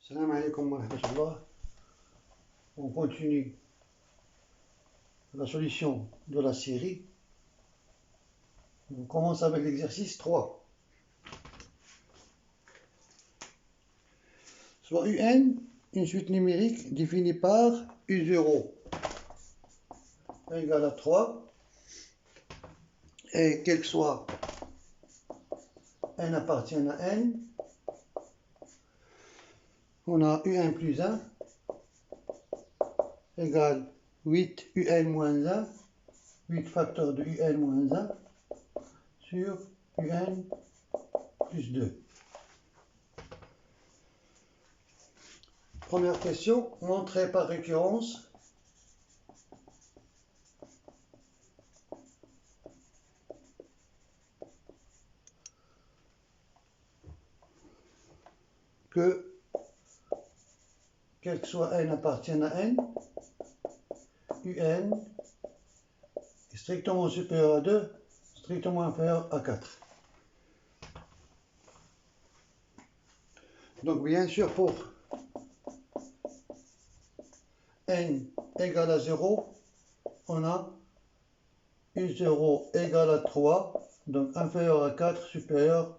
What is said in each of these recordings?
Salam alaikum wa rahmatullah. On continue la solution de la série. On commence avec l'exercice 3. Soit UN, une suite numérique définie par U0 égale à 3. Et quel que soit n appartient à n, on a UN plus 1 égale 8 UN moins 1, 8 facteurs de UN moins 1 sur UN plus 2. Première question, montrer par récurrence que, quel que soit n appartient à n, UN est strictement supérieur à 2, strictement inférieur à 4. Donc bien sûr pour n égale à 0, on a U0 égale à 3, donc inférieur à 4, supérieur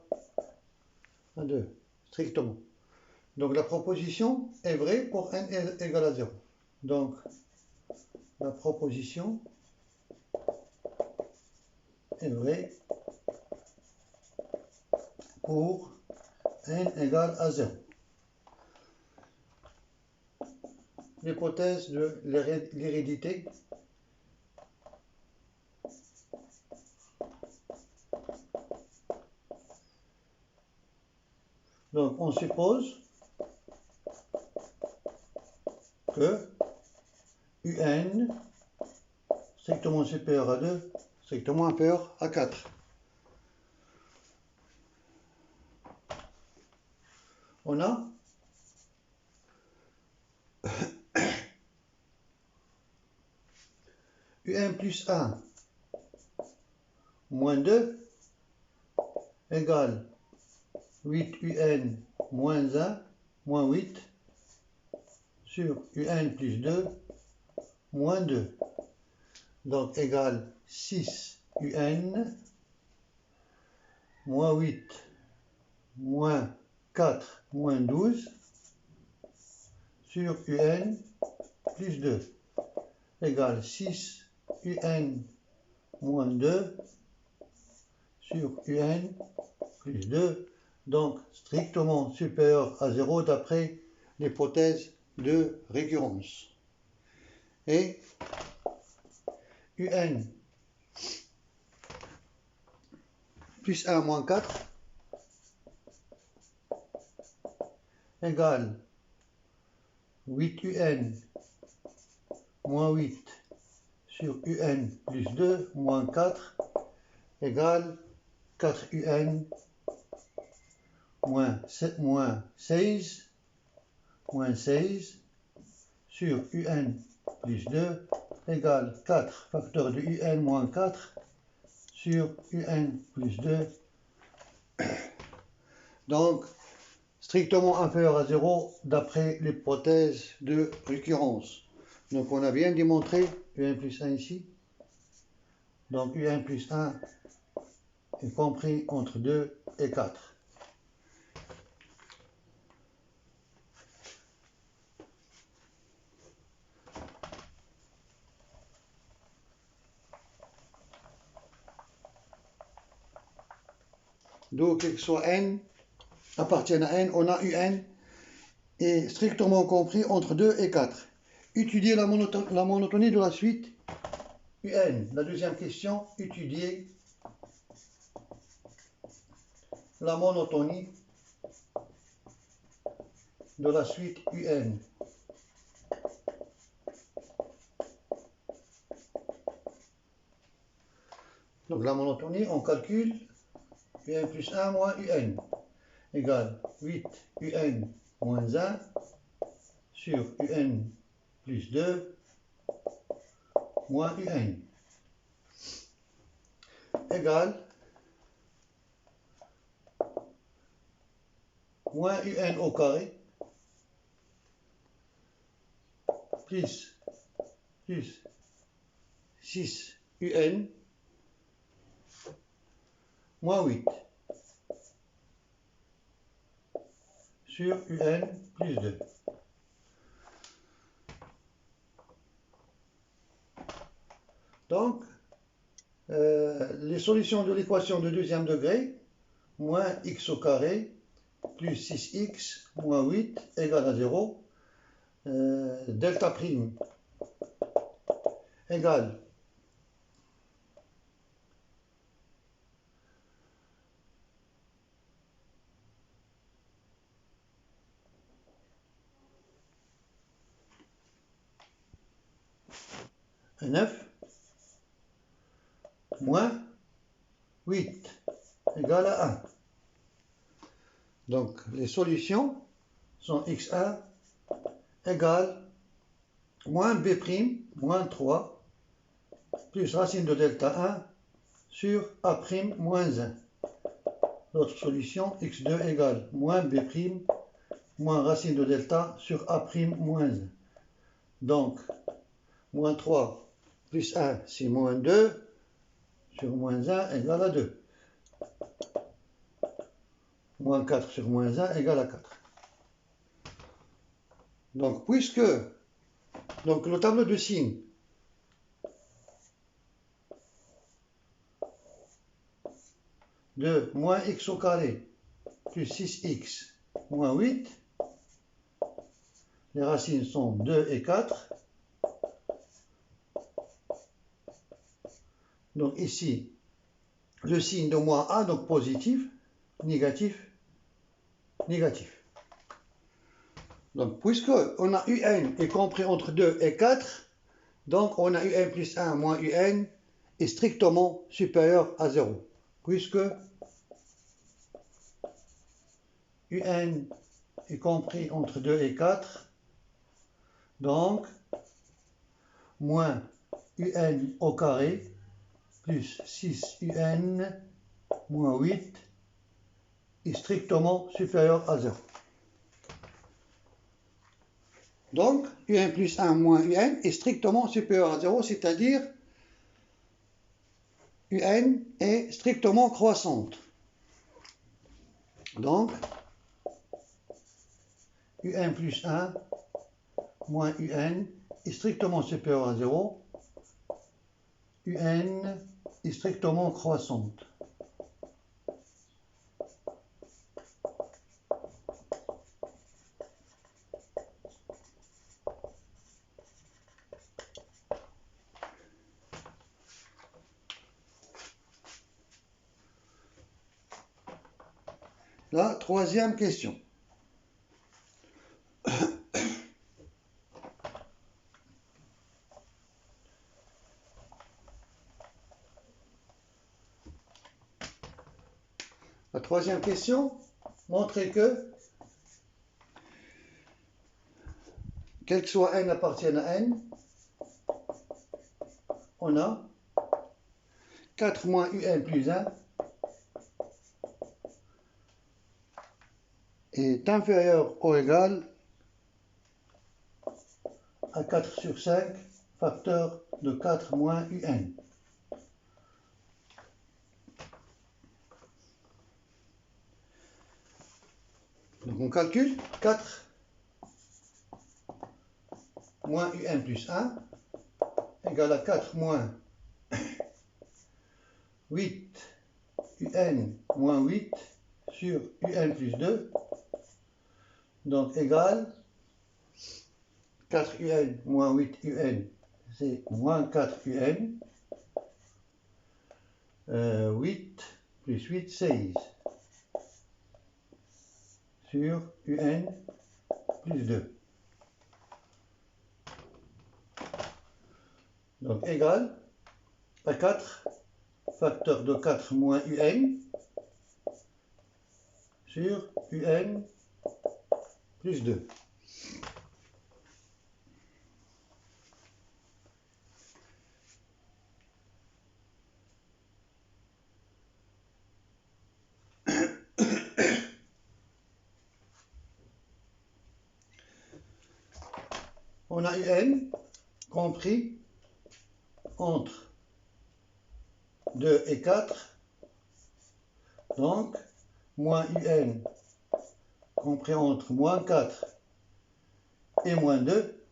à 2, strictement. Donc la proposition est vraie pour n égale à 0. Donc la proposition est vraie pour n égale à 0. L'hypothèse de l'hérédité. Donc on suppose que UN strictement supérieur à 2, strictement inférieur à 4. On a UN plus 1 moins 2 égale 8 UN moins 1 moins 8 sur UN plus 2 moins 2. Donc égale 6 UN moins 8 moins 4 moins 12 sur UN plus 2 égale 6 UN moins 2 sur UN plus 2, donc strictement supérieur à 0 d'après l'hypothèse de récurrence. Et UN plus 1 moins 4 égale 8 UN moins 8 sur UN plus 2 moins 4 égale 4 UN moins 16 sur UN plus 2 égale 4 facteur de UN moins 4 sur UN plus 2. Donc, strictement inférieur à 0 d'après l'hypothèse de récurrence. Donc, on a bien démontré UN plus 1 ici. Donc, UN plus 1 est compris entre 2 et 4. Donc, quel que soit n appartienne à n, on a UN est strictement compris entre 2 et 4. Étudier la monotonie de la suite UN. La deuxième question, étudier la monotonie de la suite UN. Donc la monotonie, on calcule UN plus 1 moins UN égale 8 UN moins 1 sur UN plus 2 moins UN égale moins UN au carré plus 6 un moins 8 sur un plus 2. Donc, les solutions de l'équation de deuxième degré, moins x au carré plus 6x moins 8 égale à 0. Delta prime égale à 9 moins 8 égale à 1. Donc, les solutions sont x1 égale moins b' moins 3 plus racine de delta 1 sur a' moins 1. L'autre solution, x2 égale moins b' moins racine de delta sur a' moins 1. Donc, moins 3 plus 1, c'est moins 2 sur moins 1 égale à 2. Moins 4 sur moins 1 égale à 4. Donc, le tableau de signes de moins x au carré plus 6x moins 8, les racines sont 2 et 4. Donc ici, le signe de moins a, donc positif, négatif, négatif. Donc puisque on a un est compris entre 2 et 4, donc on a un plus 1 moins un est strictement supérieur à 0. Puisque un est compris entre 2 et 4, donc moins un au carré plus 6un moins 8 est strictement supérieur à 0. Donc, un plus 1 moins un est strictement supérieur à 0, c'est-à-dire un est strictement croissante. Donc, un plus 1 moins un est strictement supérieur à 0. un est strictement croissante. La troisième question. La troisième question montrait que, quel que soit n appartienne à n, on a 4 moins un plus 1 est inférieur ou égal à 4 sur 5, facteur de 4 moins un. Donc on calcule 4 moins un plus 1 égale à 4 moins 8 un moins 8 sur un plus 2, donc égale 4 un moins 8 un, c'est moins 4 un, 8 plus 8, 16 sur un plus 2. Donc égal à 4 facteur de 4 moins un sur un plus 2. on a UN compris entre 2 et 4, donc moins UN compris entre moins 4 et moins 2,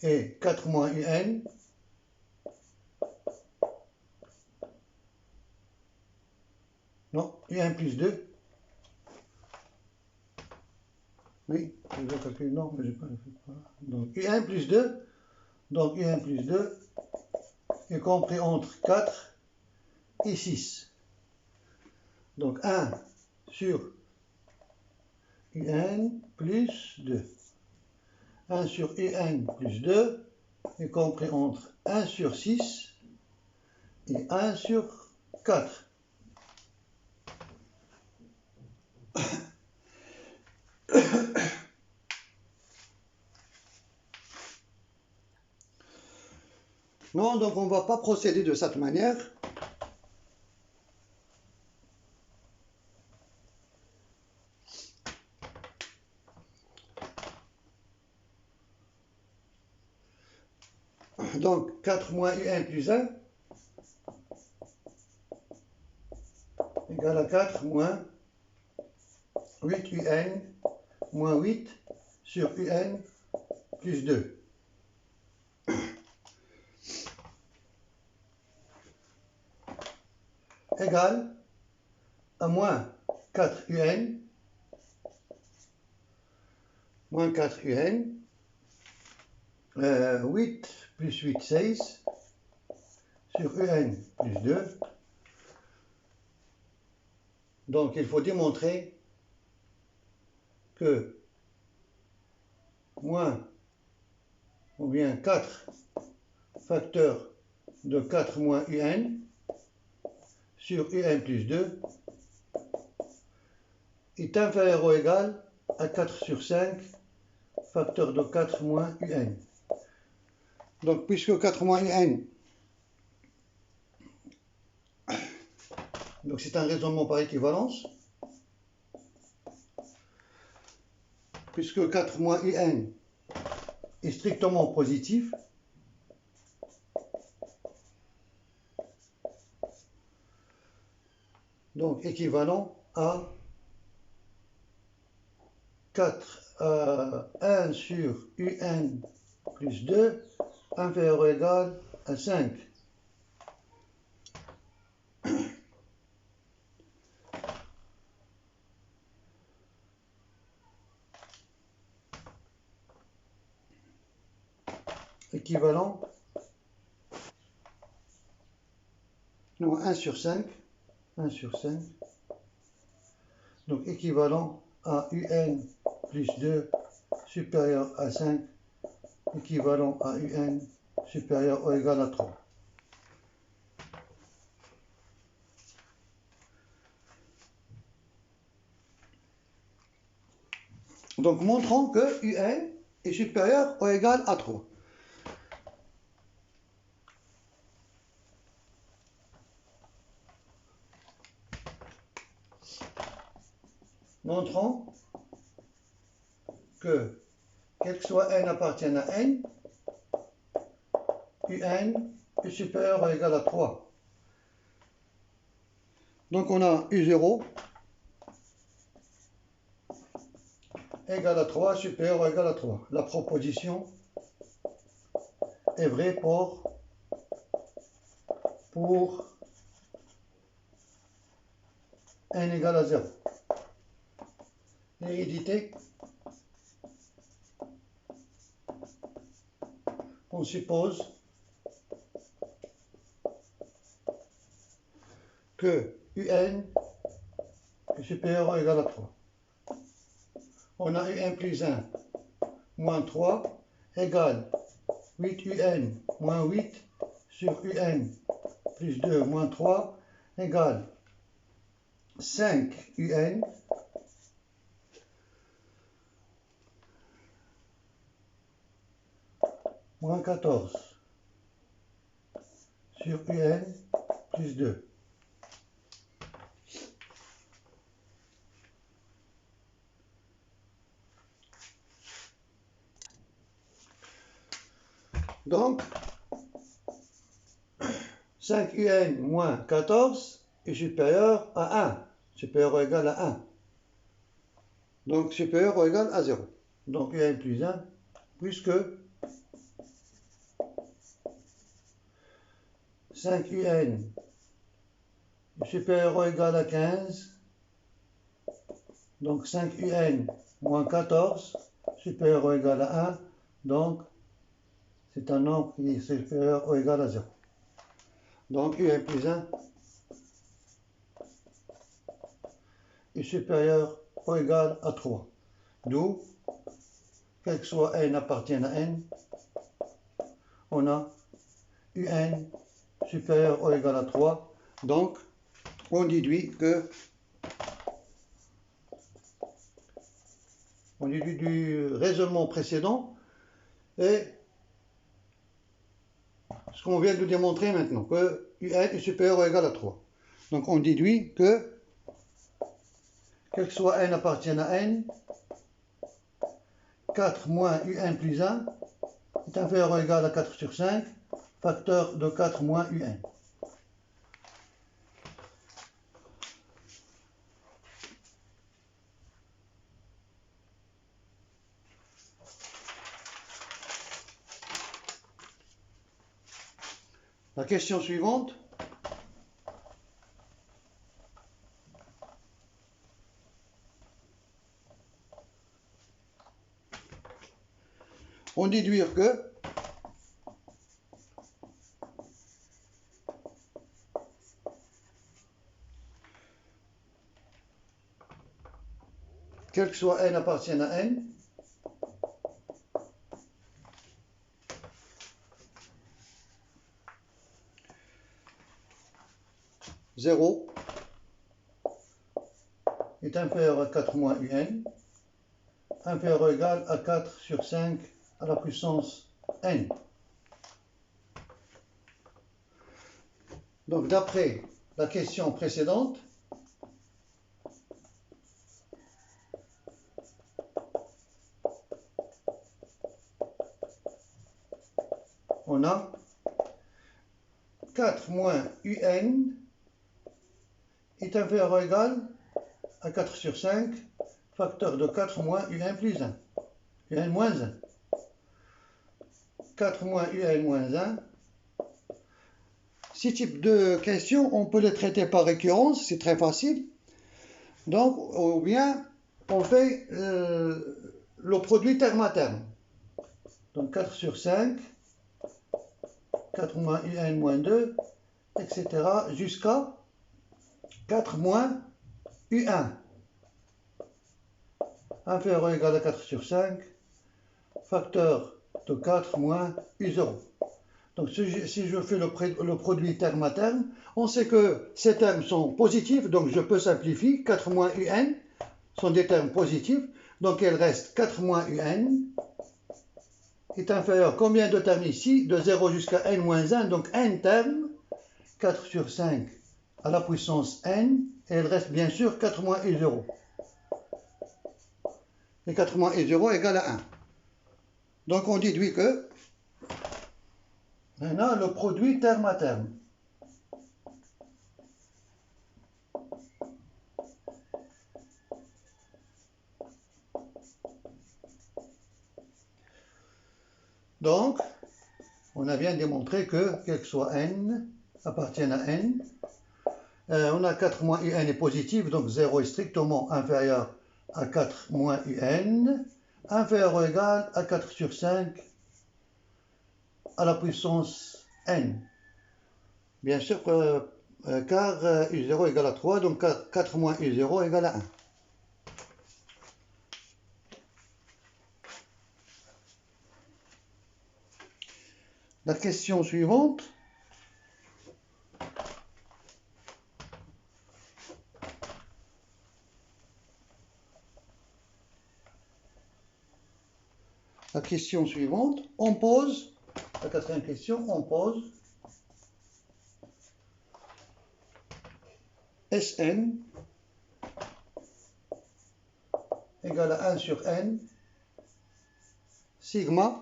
et 4 moins UN non, UN plus 2. Oui, je vais calculer, non, mais j'ai pas fait. Donc UN plus 2, donc UN plus 2 est compris entre 4 et 6. Donc 1 sur UN plus 2. 1 sur UN plus 2 est compris entre 1 sur 6 et 1 sur 4. Non, donc on ne va pas procéder de cette manière. Donc 4 moins UN plus 1 égale à 4 moins 8 UN moins 8 sur UN plus 2. Égale à moins 4 UN, moins 4 UN, 8 plus 8, 16, sur UN plus 2. Donc il faut démontrer que moins ou bien 4 facteurs de 4 moins UN sur UN plus 2 est inférieur ou égal à 4 sur 5 facteur de 4 moins UN. Donc puisque 4 moins UN, donc c'est un raisonnement par équivalence, puisque 4 moins UN est strictement positif, donc équivalent à 1 sur UN plus 2 inférieur ou égal à 5. Équivalent, non, 1 sur 5, 1 sur 5, donc équivalent à UN plus 2 supérieur à 5, équivalent à UN supérieur ou égal à 3. Donc montrons que UN est supérieur ou égal à 3. Montrons que, quel que soit n appartienne à n, UN est supérieur ou égal à 3. Donc on a U0 égal à 3, supérieur ou égal à 3. La proposition est vraie pour n égale à 0. L'hérédité, on suppose que UN est supérieur ou égal à 3. On a UN plus 1 moins 3 égale 8 UN moins 8 sur UN plus 2 moins 3 égale 5 UN moins 14 sur UN plus 2. Donc, 5un moins 14 est supérieur à 1, supérieur ou égal à 1. Donc, supérieur ou égal à 0. Donc, un plus 1, puisque 5un est supérieur ou égal à 15. Donc, 5un moins 14, supérieur ou égal à 1. Donc, c'est un nombre qui est supérieur ou égal à 0. Donc, un plus 1 est supérieur ou égal à 3. D'où, quel que soit n appartienne à n, on a un supérieur ou égal à 3. Donc, on déduit du raisonnement précédent et ce qu'on vient de démontrer maintenant, que un est supérieur ou égal à 3. Donc, on déduit que, quel que soit n appartienne à n, 4 moins un plus 1 est inférieur ou égal à 4 sur 5, facteur de 4 moins un. La question suivante. On déduit que quel que soit n appartienne à n, zéro est inférieur à 4 moins un, inférieur ou égal à 4 sur 5 à la puissance n. Donc, d'après la question précédente, on a 4 moins un est inférieur ou égal à 4 sur 5, facteur de 4 moins un plus 1. un moins 1. 4 moins un moins 1. Ces types de questions, on peut les traiter par récurrence, c'est très facile. Donc, ou bien, on fait le produit terme à terme. Donc, 4 sur 5, 4 moins un moins 2, etc. jusqu'à 4 moins un. Inférieur ou égal à 4 sur 5, facteur de 4 moins u0. Donc, si je fais le produit terme à terme, on sait que ces termes sont positifs, donc je peux simplifier. 4 moins un sont des termes positifs, donc il reste 4 moins un est inférieur. Combien de termes ici? De 0 jusqu'à n moins 1, donc n termes, 4 sur 5 à la puissance n, et il reste bien sûr 4 moins u0. Et 4 moins u0 égale à 1. Donc on déduit que maintenant le produit terme à terme. Donc, on a bien démontré que, quel que soit n, appartienne à n, on a 4 moins un est positif, donc 0 est strictement inférieur à 4 moins un, inférieur ou égal à 4 sur 5 à la puissance n. Bien sûr, car u0 égale à 3, donc 4 moins u0 égale à 1. La question suivante. La question suivante, on pose, la quatrième question, on pose Sn égale à 1 sur n, sigma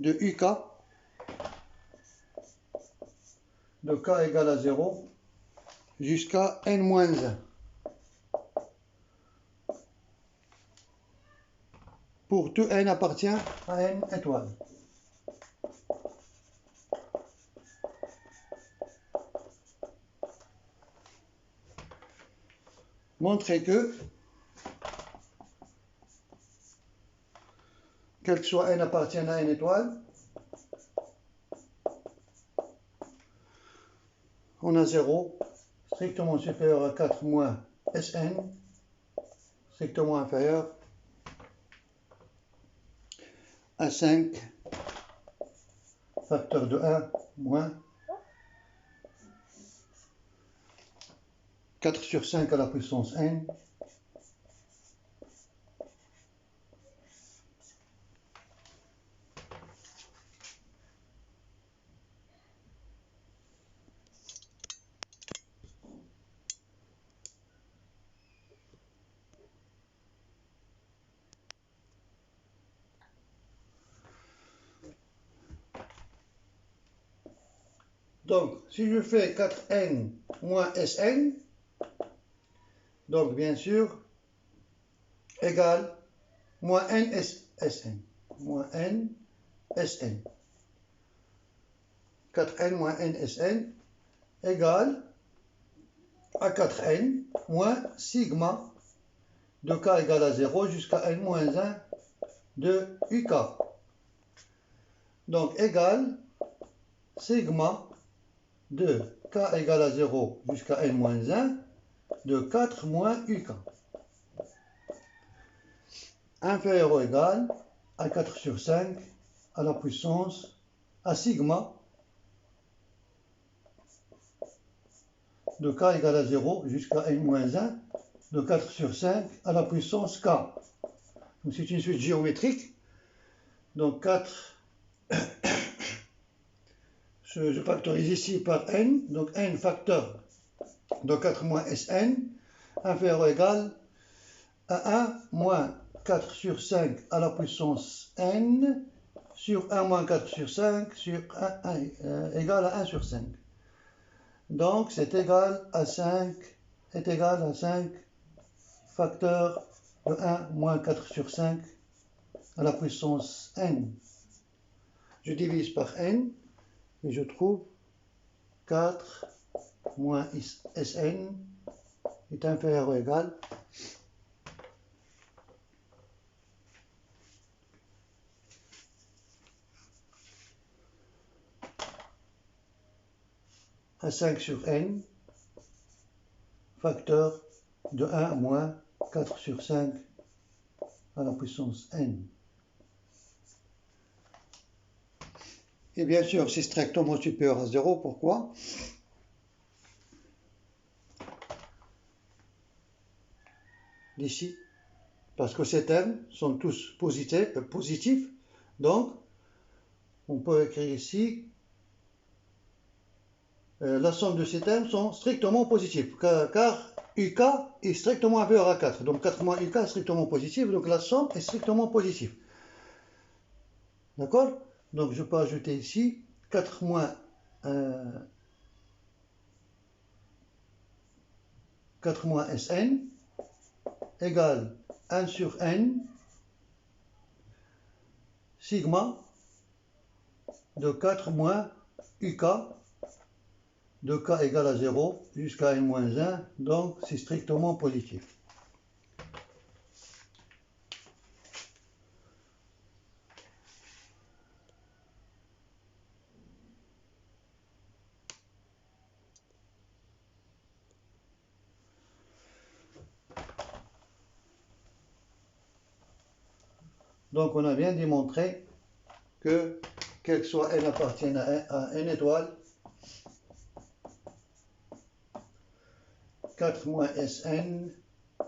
de UK de k égale à 0 jusqu'à n-1 pour tout n appartient à n étoile. Montrer que, quel que soit n appartient à n étoile, on a 0 strictement supérieur à 4 moins Sn, strictement inférieur à 5 facteur de 1 moins 4 sur 5 à la puissance n Donc, si je fais 4n moins Sn, donc bien sûr, égale moins n Sn, moins n Sn. 4n moins n Sn égale à 4n moins sigma de k égale à 0 jusqu'à n moins 1 de uk. Donc, égale sigma de k égale à 0 jusqu'à n moins 1 de 4 moins uk. Inférieur ou égal à 4 sur 5 à la puissance à sigma de k égale à 0 jusqu'à n moins 1 de 4 sur 5 à la puissance k. C'est une suite géométrique. Donc 4, je factorise ici par n, donc n facteur de 4 moins Sn, inférieur ou égal à 1 moins 4 sur 5 à la puissance n sur 1 moins 4 sur 5 sur 1 égal à 1 sur 5. Donc c'est égal à 5, est égal à 5 facteur de 1 moins 4 sur 5 à la puissance n. Je divise par n et je trouve 4 moins Sn est inférieur ou égal à 5 sur n facteur de 1 moins 4 sur 5 à la puissance n. Et bien sûr, c'est strictement supérieur à 0. Pourquoi? D'ici. Parce que ces termes sont tous positifs. Donc, on peut écrire ici la somme de ces termes sont strictement positifs. Car UK est strictement inférieur à 4. Donc 4 moins UK est strictement positif. Donc la somme est strictement positive. D'accord? Donc je peux ajouter ici 4 moins 4 moins Sn égale 1 sur n sigma de 4 moins UK de k égale à 0 jusqu'à n moins 1. Donc c'est strictement positif. Donc on a bien démontré que, quel que soit n appartienne à n étoile, 4 moins Sn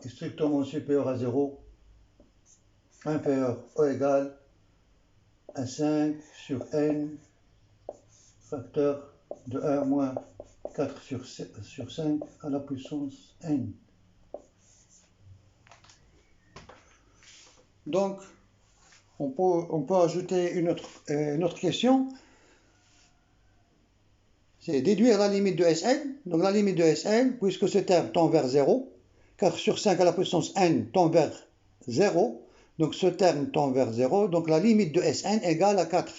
est strictement supérieur à 0, inférieur ou égal à 5 sur n facteur de 1 moins 4 sur 5 à la puissance n. Donc, on peut ajouter une autre question. C'est déduire la limite de Sn. Donc la limite de Sn, puisque ce terme tend vers 0, 4 sur 5 à la puissance n tend vers 0, donc ce terme tend vers 0, donc la limite de Sn égale à 4.